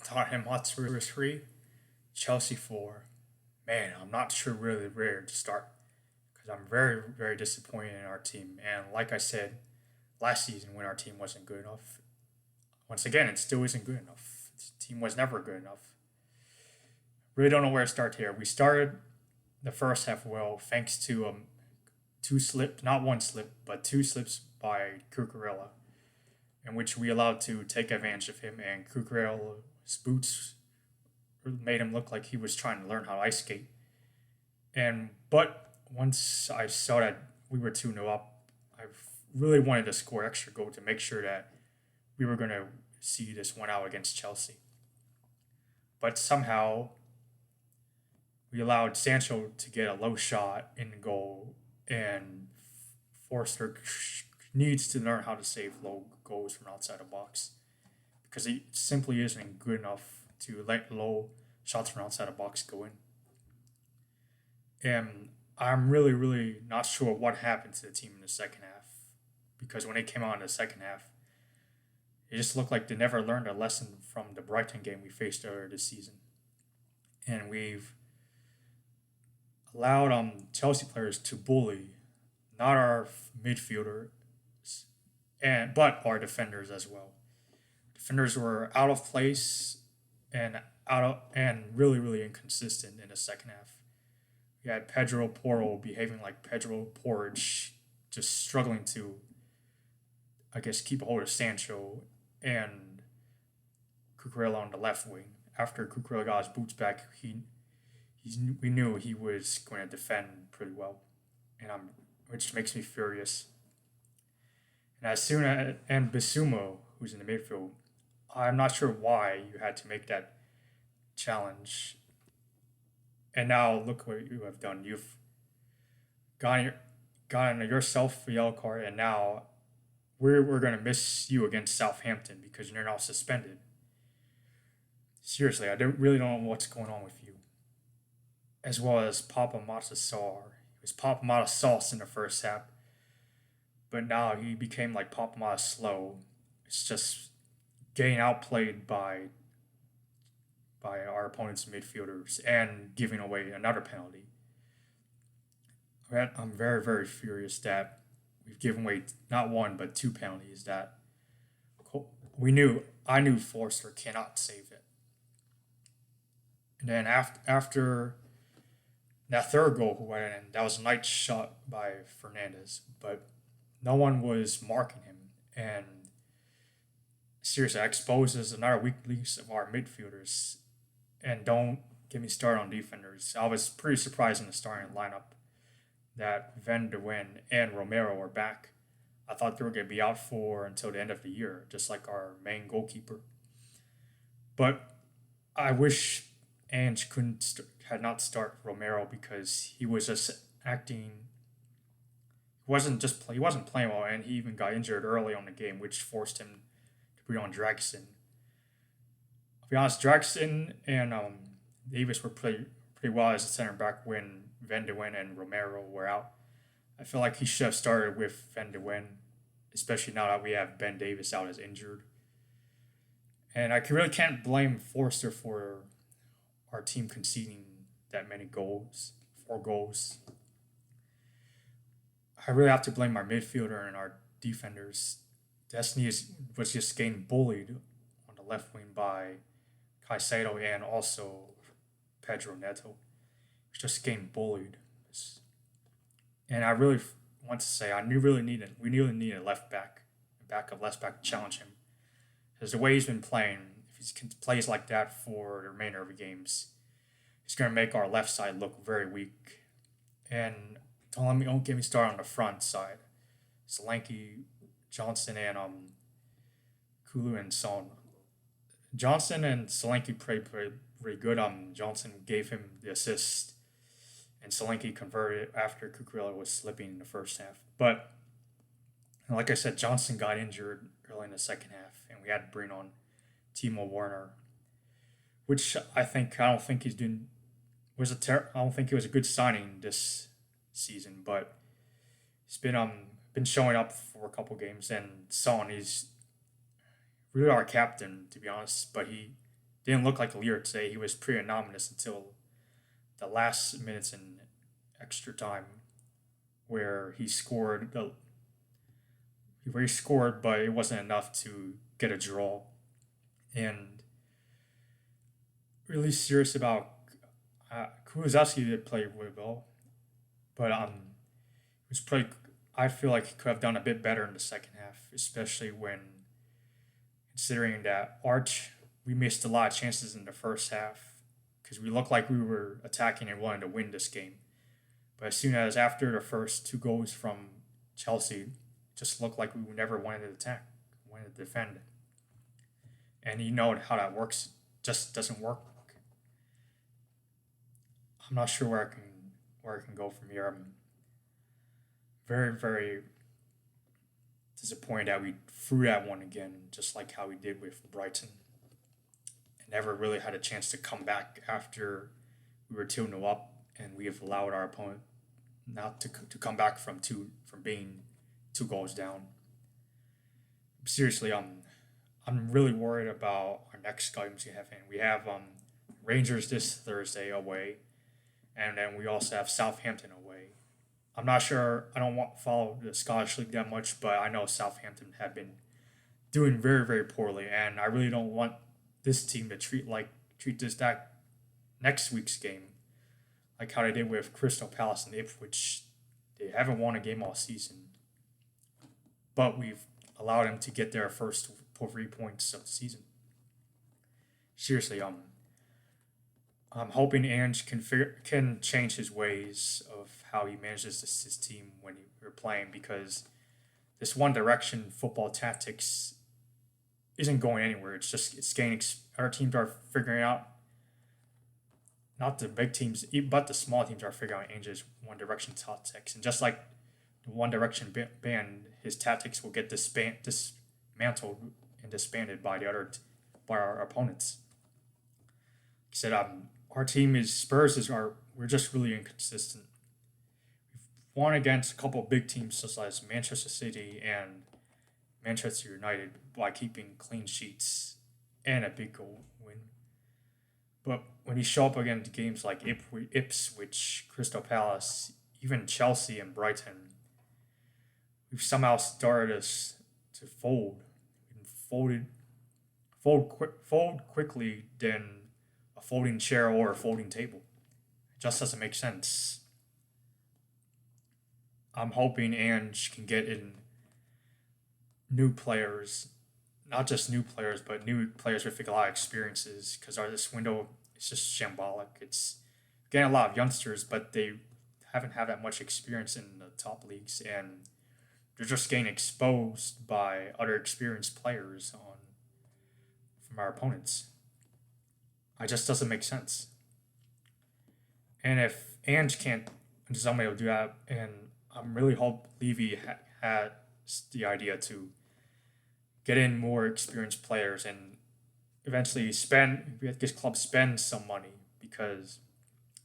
Tottenham Hotspur 3, Chelsea 4. Man, I'm not sure really where to start because I'm very, very disappointed in our team. And like I said last season when our team wasn't good enough, once again, it still isn't good enough. This team was never good enough. Really don't know where to start here. We started the first half well thanks to two slip, not one slip, but two slips by Cucurella, in which we allowed to take advantage of him, and Cucurella's boots made him look like he was trying to learn how to ice skate. And but once I saw that we were 2-0 up, I really wanted to score extra goal to make sure that we were going to see this one out against Chelsea. But somehow we allowed Sancho to get a low shot in goal, and Forster needs to learn how to save low goals from outside the box because he simply isn't good enough to let low shots from outside the box go in. And I'm really, really not sure what happened to the team in the second half because when they came out in the second half, it just looked like they never learned a lesson from the Brighton game we faced earlier this season. And we've allowed Chelsea players to bully not our midfielders but our defenders as well. Defenders were out of place and really really inconsistent in the second half. We had Pedro Porro behaving like Pedro Porridge, just struggling to, I guess, keep a hold of Sancho and Cucurella on the left wing. After Cucurella got his boots back, we knew he was going to defend pretty well, which makes me furious. And as soon as and Basumo, who's in the midfield, I'm not sure why you had to make that challenge. And now look what you have done. You've gotten yourself a yellow card, and now we're going to miss you against Southampton because you're now suspended. Seriously, really don't know what's going on with you. As well as Papa Matasar. He was Papa Mata Sauce in the first half, but now he became like Papa Mata Slow. It's just getting outplayed by our opponent's midfielders and giving away another penalty. I'm very, very furious that we've given away not one but two penalties that I knew Forster cannot save it. And then after that third goal who went in, that was a nice shot by Fernandez, but no one was marking him. And seriously, that exposes another weakness of our midfielders. And don't get me started on defenders. I was pretty surprised in the starting lineup that Van der Ven and Romero were back. I thought they were going to be out for until the end of the year, just like our main goalkeeper. But I wish Ange had not start Romero because he was just acting. He wasn't playing well, and he even got injured early on the game, which forced him to be on Draxon. To be honest, Draxon and Davis were pretty well as a center back when Van de Ven and Romero were out. I feel like he should have started with Van de Ven, especially now that we have Ben Davis out as injured. And really can't blame Forster for our team conceding that many goals, 4 goals. I really have to blame our midfielder and our defenders. Was just getting bullied on the left wing by Caicedo and also Pedro Neto. He's just getting bullied. And I really want to say we really need a left back, backup left back to challenge him. Because the way he's been playing, if he plays like that for the remainder of the games, he's going to make our left side look very weak. And don't get me started on the front side. Solanke, Johnson, and Kulu and Son. Johnson and Solanke played pretty good. Johnson gave him the assist, and Solanke converted after Cucurella was slipping in the first half. But like I said, Johnson got injured early in the second half, and we had to bring on Timo Werner, which I don't think he's doing. I don't think he was a good signing this season, but he's been showing up for a couple games, and Son, he's really our captain, to be honest, but he didn't look like a leader today. He was pretty anonymous until the last minutes in extra time where he scored, but it wasn't enough to get a draw. And really serious about Kuwasowski did play really well, but it was pretty. I feel like he could have done a bit better in the second half, especially when considering that Arch we missed a lot of chances in the first half because we looked like we were attacking and wanted to win this game. But as soon as after the first two goals from Chelsea, it just looked like we never wanted to attack, wanted to defend. And you know how that works. It just doesn't work. I'm not sure where I can go from here. I'm very disappointed that we threw that one again, just like how we did with Brighton. And never really had a chance to come back after we were 2-0 up, and we have allowed our opponent not to come back from being 2 goals down. Seriously, I'm really worried about our next games we have in. We have Rangers this Thursday away, and then we also have Southampton away. I'm not sure. I don't follow the Scottish League that much, but I know Southampton have been doing very poorly, and I really don't want this team to treat this that next week's game like how they did with Crystal Palace and Ipswich. They haven't won a game all season, but we've allowed them to get their first 3 points of the season. Seriously, I'm hoping Ange can change his ways of how he manages his team when we're playing, because this one direction football tactics isn't going anywhere. It's gaining. Our teams are figuring out. Not the big teams, but the small teams are figuring out Ange's one direction tactics, and just like the one direction band, his tactics will get dismantled and disbanded by by our opponents. Like I said, our team is we're just really inconsistent. We've won against a couple of big teams such as Manchester City and Manchester United by keeping clean sheets and a big goal win. But when you show up against games like Ipswich, Crystal Palace, even Chelsea and Brighton, we've somehow started us to fold. We fold quickly than a folding chair or a folding table. It just doesn't make sense. I'm hoping Ange can get in new players, not just new players, but new players with a lot of experiences, because this window is just shambolic. It's getting a lot of youngsters, but they haven't had that much experience in the top leagues, and they're just getting exposed by other experienced players from our opponents. It just doesn't make sense. And if Ange can't, somebody will do that, and I'm really hope Levy had the idea to get in more experienced players and eventually this club spend some money, because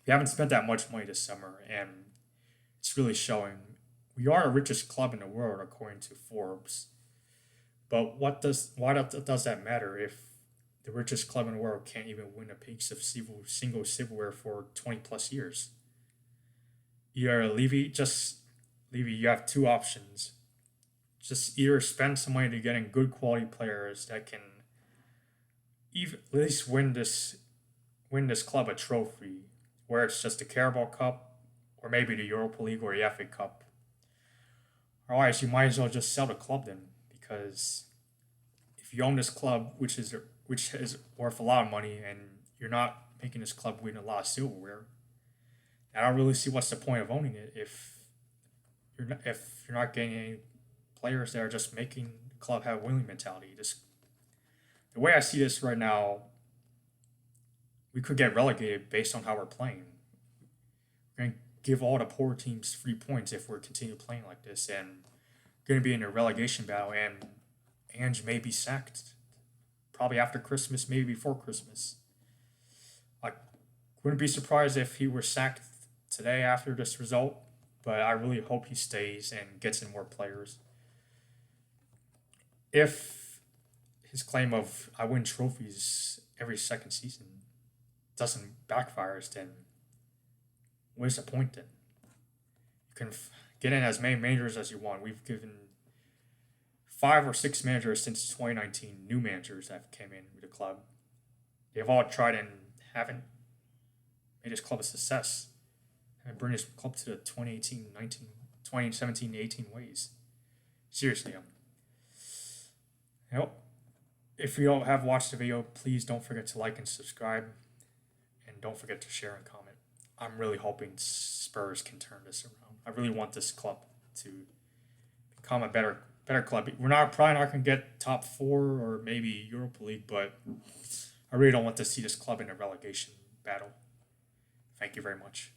we haven't spent that much money this summer, and it's really showing. We are the richest club in the world according to Forbes, but why does that matter if the richest club in the world can't even win a piece of single silverware for 20 plus years? Either Levy, you have two options. Just either spend some money to get in good quality players that can even at least win this club a trophy, where it's just the Carabao Cup or maybe the Europa League or the FA Cup. Otherwise, you might as well just sell the club then, because if you own this club, which is worth a lot of money, and you're not making this club win a lot of silverware, I don't really see what's the point of owning it if you're not getting any players that are just making the club have a winning mentality. The way I see this right now, we could get relegated based on how we're playing. We're going to give all the poor teams 3 points if we continue playing like this, and going to be in a relegation battle, and Ange may be sacked probably after Christmas, maybe before Christmas. I wouldn't be surprised if he were sacked today after this result, but I really hope he stays and gets in more players. If his claim of I win trophies every second season doesn't backfire, then what is the point then? You can get in as many managers as you want. We've given 5 or 6 managers since 2019, new managers that came in with the club. They've all tried and haven't made this club a success and bring this club to the 2018, 19, 2017, 18 ways. Seriously, yep. If you don't have watched the video, please don't forget to like and subscribe, and don't forget to share and comment. I'm really hoping Spurs can turn this around. I really want this club to become a better club. We're probably not going to get top 4 or maybe Europa League, but I really don't want to see this club in a relegation battle. Thank you very much.